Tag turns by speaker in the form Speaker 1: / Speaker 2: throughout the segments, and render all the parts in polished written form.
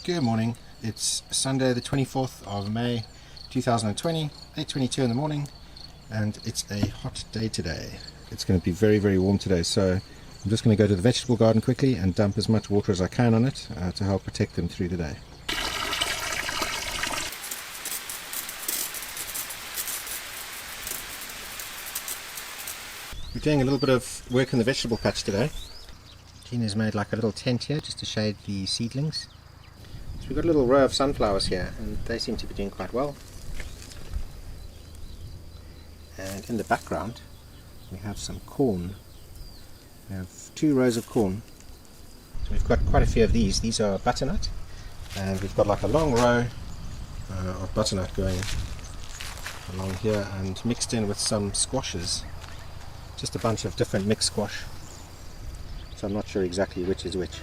Speaker 1: Good morning. It's Sunday the 24th of May 2020, 8:22 in the morning, and it's a hot day today. It's going to be very, very warm today, so I'm just going to go to the vegetable garden quickly and dump as much water as I can on it to help protect them through the day. We're doing a little bit of work in the vegetable patch today. Gina's made like a little tent here just to shade the seedlings. So we've got a little row of sunflowers here, and they seem to be doing quite well. And in the background we have some corn. We have 2 rows of corn. So we've got quite a few of these. These are butternut, and we've got like a long row of butternut going along here, and mixed in with some squashes. Just a bunch of different mixed squash. So I'm not sure exactly which is which.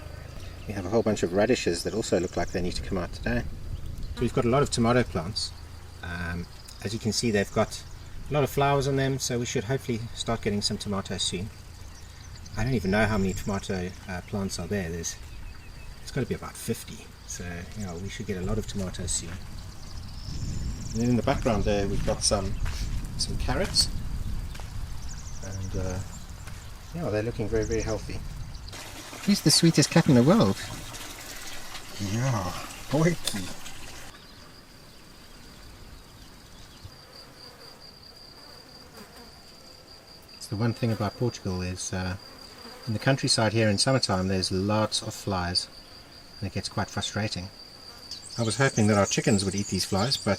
Speaker 1: We have a whole bunch of radishes that also look like they need to come out today. So we've got a lot of tomato plants. As you can see, they've got a lot of flowers on them, so we should hopefully start getting some tomatoes soon. I don't even know how many tomato plants are there. It's got to be about 50, so yeah, we should get a lot of tomatoes soon. And then in the background there we've got some carrots, and yeah, they're looking very, very healthy. He's the sweetest cat in the world. Yeah, Oiki. It's the one thing about Portugal is in the countryside here in summertime there's lots of flies, and it gets quite frustrating. I was hoping that our chickens would eat these flies, but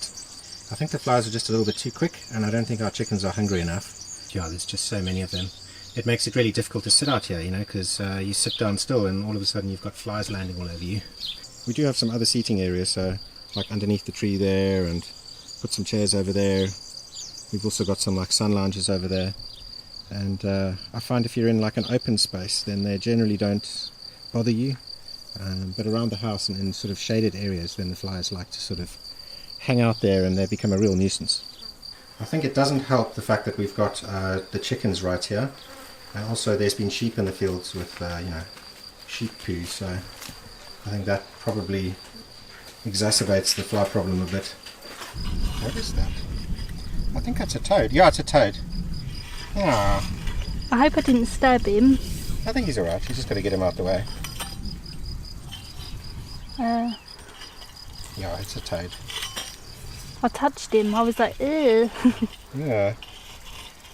Speaker 1: I think the flies are just a little bit too quick, and I don't think our chickens are hungry enough. Yeah, there's just so many of them. It makes it really difficult to sit out here, you know, because you sit down still and all of a sudden you've got flies landing all over you. We do have some other seating areas, so like underneath the tree there, and put some chairs over there. We've also got some like sun lounges over there. And I find if you're in like an open space, then they generally don't bother you. But around the house and in sort of shaded areas, then the flies like to sort of hang out there and they become a real nuisance. I think it doesn't help the fact that we've got the chickens right here. And also there's been sheep in the fields with you know, sheep poo, so I think that probably exacerbates the fly problem a bit. What is that? I think that's a toad. Yeah, it's a toad. Ah.
Speaker 2: I hope I didn't stab him.
Speaker 1: I think he's alright, you just got to get him out the way. Yeah, it's a toad.
Speaker 2: I touched him, I was like, ew.
Speaker 1: Yeah.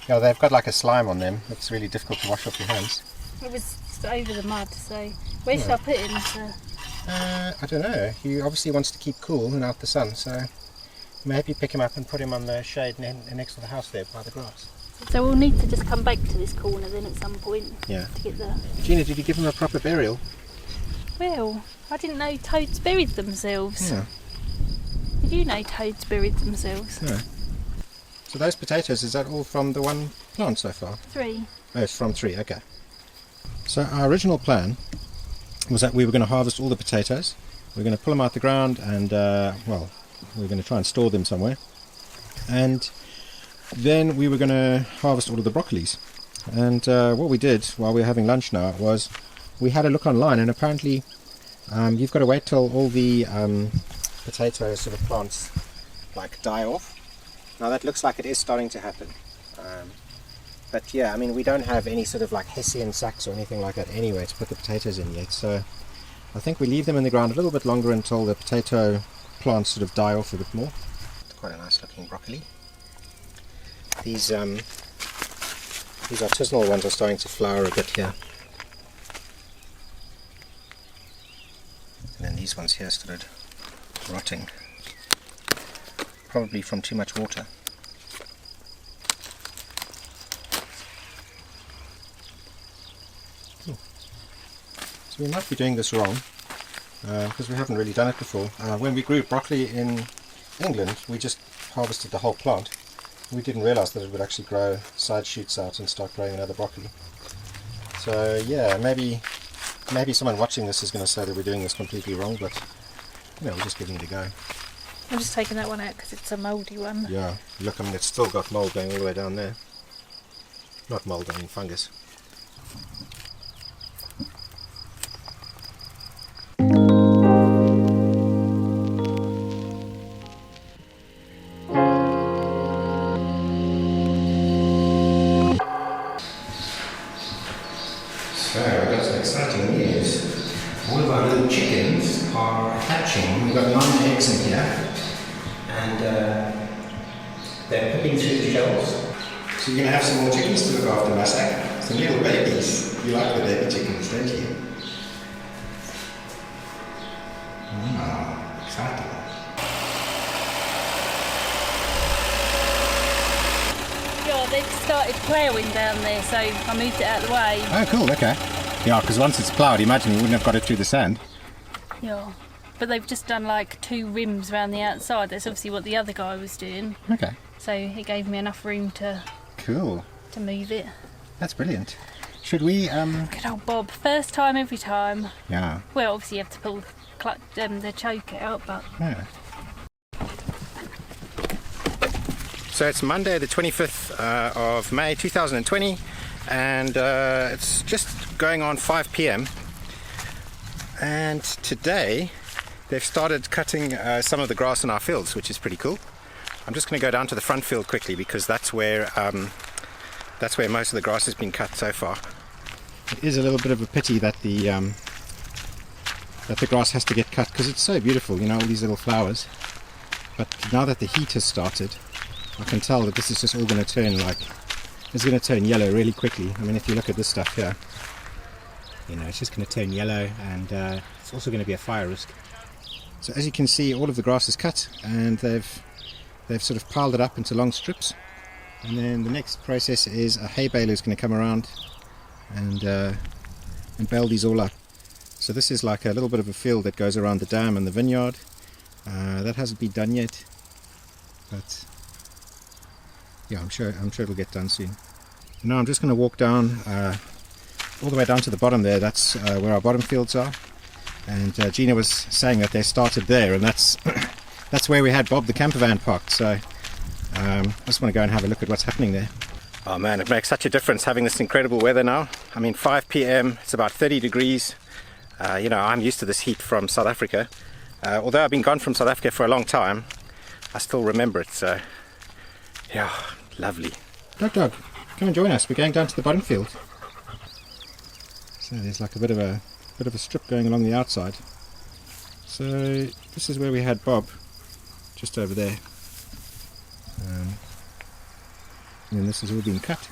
Speaker 1: Yeah, they've got like a slime on them. It's really difficult to wash off your hands.
Speaker 2: It was just over the mud, so where should I put him?
Speaker 1: I don't know. He obviously wants to keep cool and out the sun, so maybe pick him up and put him on the shade next to the house there by the grass.
Speaker 2: So we'll need to just come back to this corner then at some point.
Speaker 1: Yeah.
Speaker 2: To get the...
Speaker 1: Gina, did you give him a proper burial?
Speaker 2: Well, I didn't know toads buried themselves.
Speaker 1: Yeah.
Speaker 2: Did you know toads buried themselves?
Speaker 1: No. So those potatoes, is that all from the one plant so far?
Speaker 2: 3.
Speaker 1: Oh, it's from 3, okay. So our original plan was that we were going to harvest all the potatoes. We're going to pull them out the ground and, well, we're going to try and store them somewhere. And then we were going to harvest all of the broccolis. And what we did while we were having lunch now was we had a look online, and apparently you've got to wait till all the potato sort of plants like die off. Now that looks like it is starting to happen, but yeah, I mean, we don't have any sort of like hessian sacks or anything like that anyway to put the potatoes in yet, so I think we leave them in the ground a little bit longer until the potato plants sort of die off a bit more. It's quite a nice looking broccoli. These artisanal ones are starting to flower a bit here, and then these ones here started rotting. Probably from too much water. So we might be doing this wrong because we haven't really done it before. When we grew broccoli in England, we just harvested the whole plant. We didn't realize that it would actually grow side shoots out and start growing another broccoli. So yeah, maybe someone watching this is going to say that we're doing this completely wrong, but you know, we're just giving it a go.
Speaker 2: I'm just taking that one out because it's a mouldy one.
Speaker 1: Yeah, look, I mean, it's still got mould going all the way down there. Not mould, I mean fungus. chickens are hatching. We've got 9 eggs in here, and they're popping through the shells. So you're going to have some more chickens to look after, Masak. Some little babies. You like the baby chickens, don't you? Exciting.
Speaker 2: Yeah, they've started ploughing down there, so I moved it out of the way.
Speaker 1: Oh, cool, okay. Yeah, because once it's ploughed, imagine you wouldn't have got it through the sand.
Speaker 2: Yeah, but they've just done like 2 rims around the outside. That's obviously what the other guy was doing.
Speaker 1: Okay.
Speaker 2: So it gave me enough room to move it.
Speaker 1: That's brilliant. Should we...
Speaker 2: Good old Bob. First time, every time.
Speaker 1: Yeah.
Speaker 2: Well, obviously you have to pull the choke out, but...
Speaker 1: Yeah. So it's Monday the 25th of May 2020, and it's just going on 5 p.m. and today they've started cutting some of the grass in our fields, which is pretty cool. I'm just going to go down to the front field quickly because that's where most of the grass has been cut so far. It is a little bit of a pity that the grass has to get cut because it's so beautiful, you know, all these little flowers. But now that the heat has started, I can tell that this is just all going to turn it's going to turn yellow really quickly. I mean, if you look at this stuff here, you know, it's just going to turn yellow, and it's also going to be a fire risk. So as you can see, all of the grass is cut, and they've sort of piled it up into long strips. And then the next process is a hay baler is going to come around and bale these all up. So this is like a little bit of a field that goes around the dam and the vineyard. That hasn't been done yet, but yeah, I'm sure it'll get done soon. Now I'm just going to walk down all the way down to the bottom there. That's where our bottom fields are. And Gina was saying that they started there, and that's that's where we had Bob the camper van parked. So I just want to go and have a look at what's happening there. Oh man, it makes such a difference having this incredible weather now. I mean, 5 p.m, it's about 30 degrees. You know, I'm used to this heat from South Africa. Although I've been gone from South Africa for a long time, I still remember it. So yeah, lovely. Dog, come and join us. We're going down to the bottom field. So there's like a bit of a strip going along the outside. So this is where we had Bob, just over there. And then this has all been cut.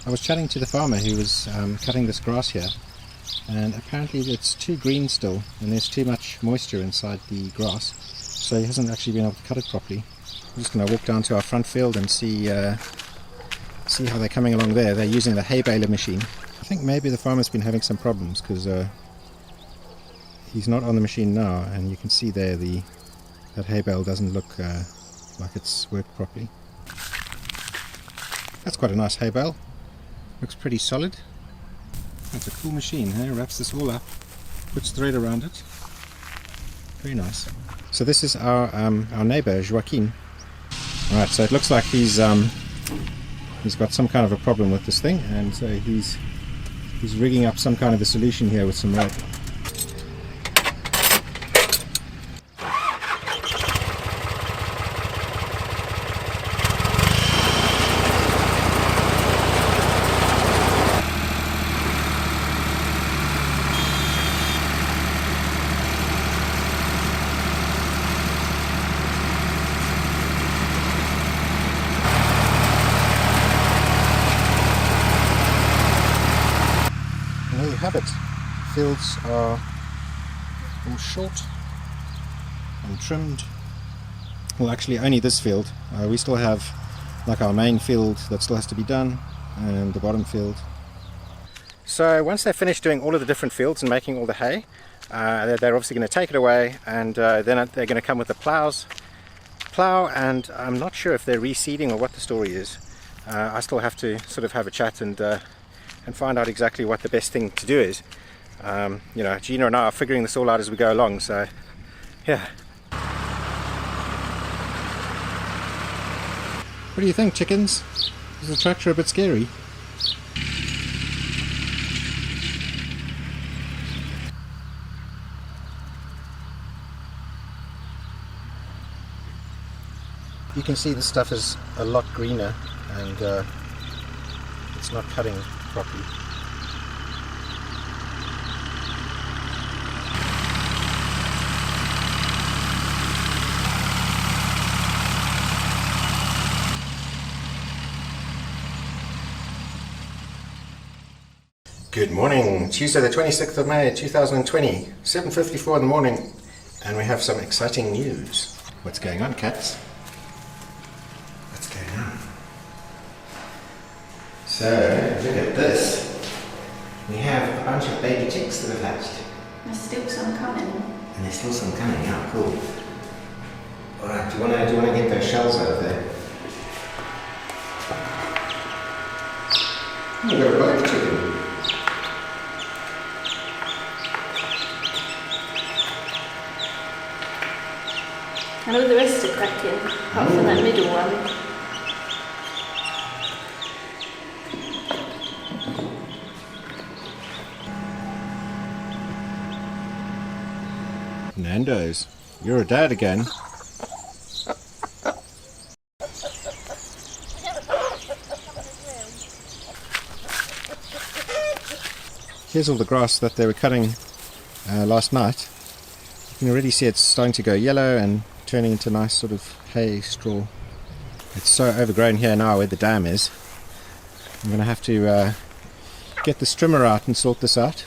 Speaker 1: I was chatting to the farmer who was cutting this grass here, and apparently it's too green still and there's too much moisture inside the grass, so he hasn't actually been able to cut it properly. I'm just going to walk down to our front field and see See how they're coming along there. They're using the hay baler machine. I think maybe the farmer's been having some problems because he's not on the machine now, and you can see there that hay bale doesn't look like it's worked properly. That's quite a nice hay bale. Looks pretty solid. That's a cool machine, hey? Wraps this all up, puts thread around it. Very nice. So this is our neighbour Joaquin. Alright, so it looks like he's got some kind of a problem with this thing, and so he's rigging up some kind of a solution here with some rope. And there you have it. Fields are all short and trimmed. Well, actually only this field. We still have like our main field that still has to be done, and the bottom field. So once they're finished doing all of the different fields and making all the hay, they're obviously going to take it away, and then they're going to come with the plow, and I'm not sure if they're reseeding or what the story is. I still have to sort of have a chat and find out exactly what the best thing to do is. You know, Gina and I are figuring this all out as we go along, so yeah. What do you think, chickens? Is the tractor a bit scary? You can see this stuff is a lot greener, and it's not cutting properly. Good morning, Tuesday the 26th of May 2020, 7:54 in the morning, and we have some exciting news. What's going on, cats? What's going on? So, look at this. We have a bunch of baby chicks that have hatched.
Speaker 2: There's still some coming.
Speaker 1: And there's still some coming, yeah, cool. Alright, do you wanna get those shells out of there? Oh, we've got a black chicken.
Speaker 2: And all the rest are cracking, apart from that middle one.
Speaker 1: Nando's, you're a dad again. Here's all the grass that they were cutting last night. You can already see it's starting to go yellow and turning into nice sort of hay straw. It's so overgrown here now where the dam is. I'm going to have to get the strimmer out and sort this out.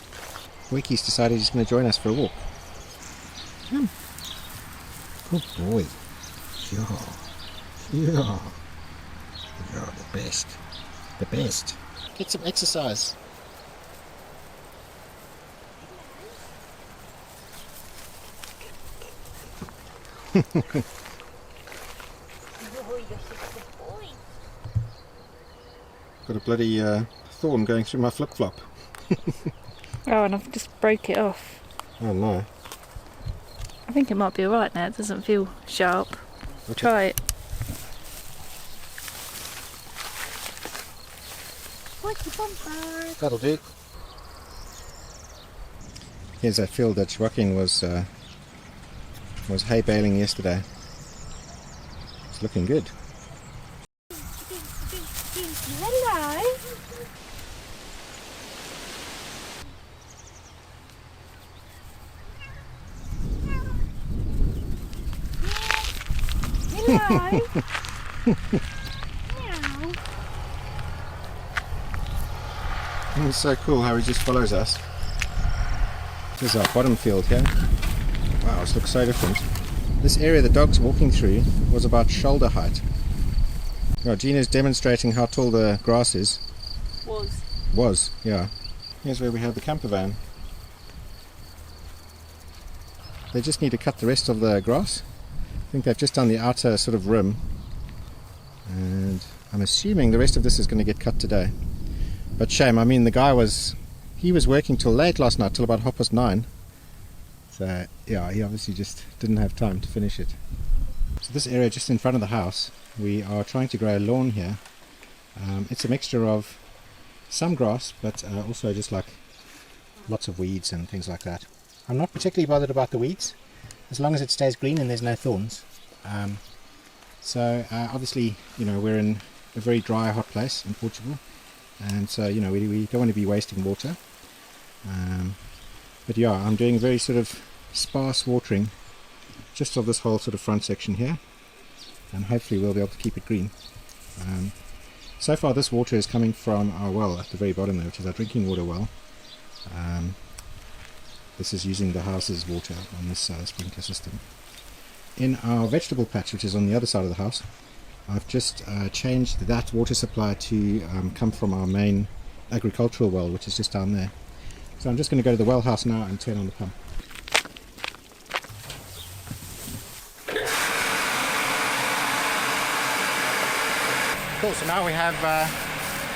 Speaker 1: Wiki's decided he's going to join us for a walk. Come. Good boy. Yeah. Yeah. You're the best. The best. Get some exercise. Got a bloody thorn going through my flip-flop.
Speaker 2: Oh, and I've just broke it off.
Speaker 1: Oh no.
Speaker 2: I think it might be alright now, it doesn't feel sharp.
Speaker 1: Okay.
Speaker 2: Try it.
Speaker 1: That'll do. Here's that field that Joaquin was hay baling yesterday. It's looking good.
Speaker 3: Hello. Hello. Meow.
Speaker 1: It's so cool how he just follows us. This is our bottom field here. Wow, this looks so different. This area the dog's walking through was about shoulder height. Well, Gina's demonstrating how tall the grass is. Was, yeah. Here's where we have the camper van. They just need to cut the rest of the grass. I think they've just done the outer sort of rim. And I'm assuming the rest of this is going to get cut today. But shame, I mean the guy was working till late last night, till about 9:30. So yeah, he obviously just didn't have time to finish it. So this area just in front of the house, we are trying to grow a lawn here. It's a mixture of some grass, but also just like lots of weeds and things like that. I'm not particularly bothered about the weeds, as long as it stays green and there's no thorns. So obviously, you know, we're in a very dry, hot place in Portugal, and so, you know, we don't want to be wasting water. But yeah, I'm doing a very sort of sparse watering just of this whole sort of front section here, and hopefully we'll be able to keep it green. So far this water is coming from our well at the very bottom there, which is our drinking water well. This is using the house's water on this sprinkler system. In our vegetable patch, which is on the other side of the house, I've just changed that water supply to come from our main agricultural well, which is just down there. So I'm just going to go to the well house now and turn on the pump. Cool, so now we have,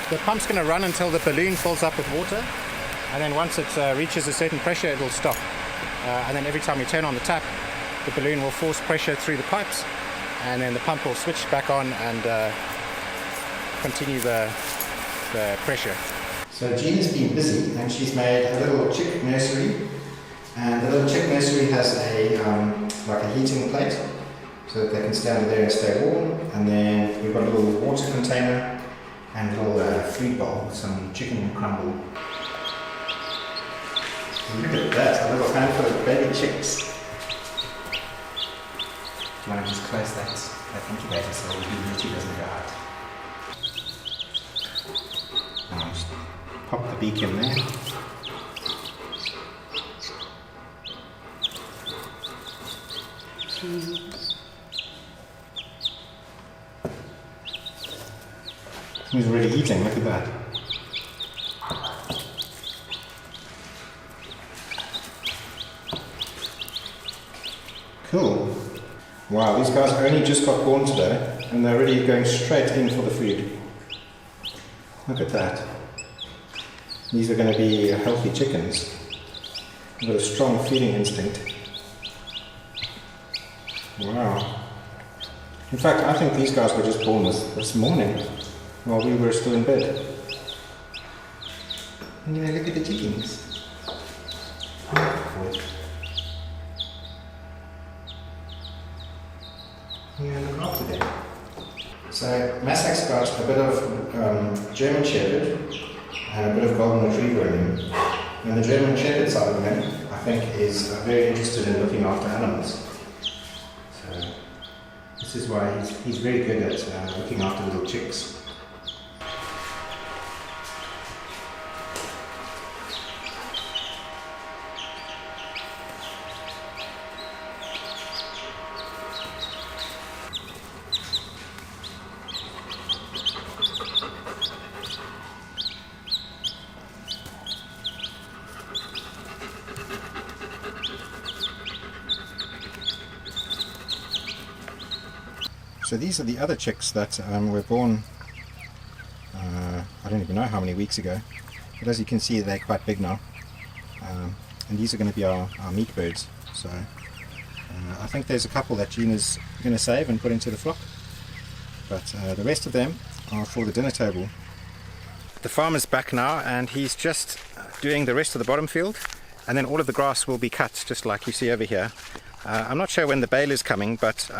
Speaker 1: the pump's going to run until the balloon fills up with water, and then once it reaches a certain pressure it'll stop. And then every time we turn on the tap, the balloon will force pressure through the pipes, and then the pump will switch back on and continue the pressure. So Gina's been busy and she's made a little chick nursery, and the little chick nursery has a like a heating plate so that they can stand there and stay warm, and then we've got a little water container and a little food bowl with some chicken crumble. Look at that, a little handful of baby chicks. Do you want to just close that incubator so the humidity doesn't go out? Now just pop the beak in there. He's already eating, look at that. Cool. Wow, these guys only just got born today and they're already going straight in for the food. Look at that. These are going to be healthy chickens. They've got a strong feeding instinct. Wow. In fact, I think these guys were just born this morning while we were still in bed. And you know, look at the chickens. Yeah, look after them. So Masak's got a bit of German Shepherd and a bit of Golden Retriever in him. And the German Shepherd side of him, I think, is very interested in looking after animals. So this is why he's very good at looking after little chicks. So these are the other chicks that were born, I don't even know how many weeks ago, but as you can see they're quite big now, and these are going to be our meat birds. So I think there's a couple that Gina's going to save and put into the flock, but the rest of them are for the dinner table. The farmer's back now and he's just doing the rest of the bottom field, and then all of the grass will be cut just like you see over here. I'm not sure when the bale is coming, but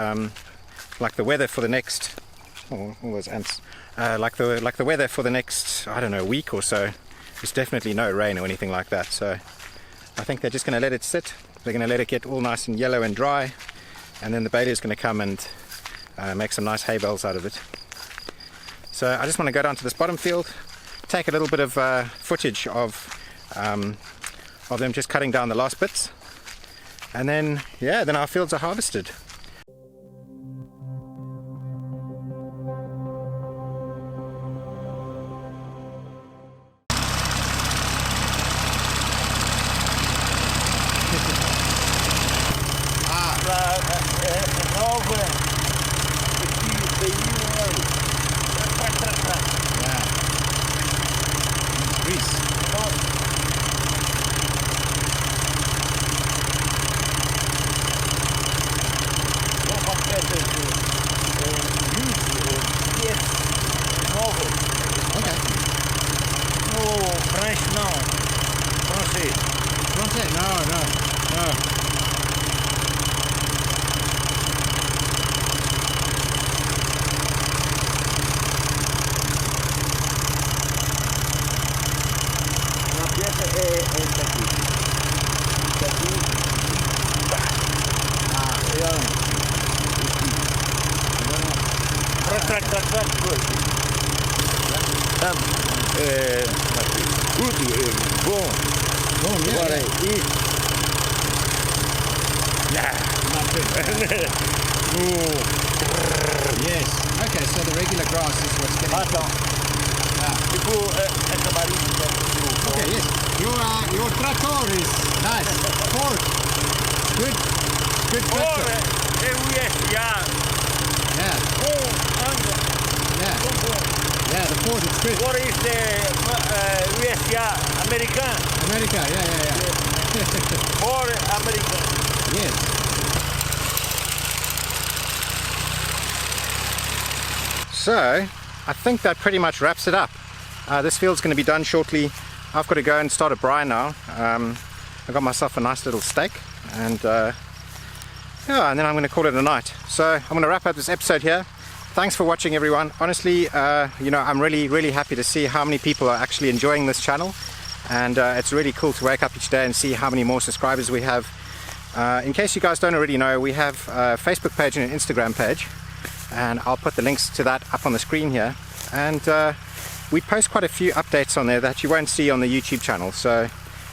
Speaker 1: like the weather for the next, all those ants, like the weather for the next, I don't know, week or so, there's definitely no rain or anything like that. So I think they're just going to let it sit. They're going to let it get all nice and yellow and dry, and then the baler is going to come and make some nice hay bales out of it. So I just want to go down to this bottom field, take a little bit of footage of them just cutting down the last bits, and then yeah, then our fields are harvested.
Speaker 4: La pieza è esta aquí. Esta aquí. Bom.
Speaker 1: Oh, yeah.
Speaker 4: Agora isso.
Speaker 1: Yes. Okay, so the regular grass is what's getting...
Speaker 4: Tipo essa barulho.
Speaker 1: Okay, yes. Your tractor is nice. Ford. Good. Good tractor. Yeah. Yeah. Yeah, the Ford is good.
Speaker 4: What is the USA American
Speaker 1: America, yeah.
Speaker 4: or American?
Speaker 1: Yes. So, I think that pretty much wraps it up. This field's going to be done shortly. I've got to go and start a braai now. I got myself a nice little steak, and yeah, and then I'm going to call it a night. So I'm going to wrap up this episode here. Thanks for watching, everyone. Honestly, you know, I'm really happy to see how many people are actually enjoying this channel, and it's really cool to wake up each day and see how many more subscribers we have. In case you guys don't already know, we have a Facebook page and an Instagram page, and I'll put the links to that up on the screen here. And we post quite a few updates on there that you won't see on the YouTube channel, so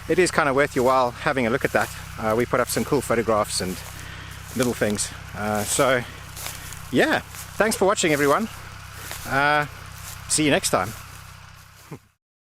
Speaker 1: it is kind of worth your while having a look at that. We put up some cool photographs and little things. So yeah, thanks for watching, everyone. See you next time.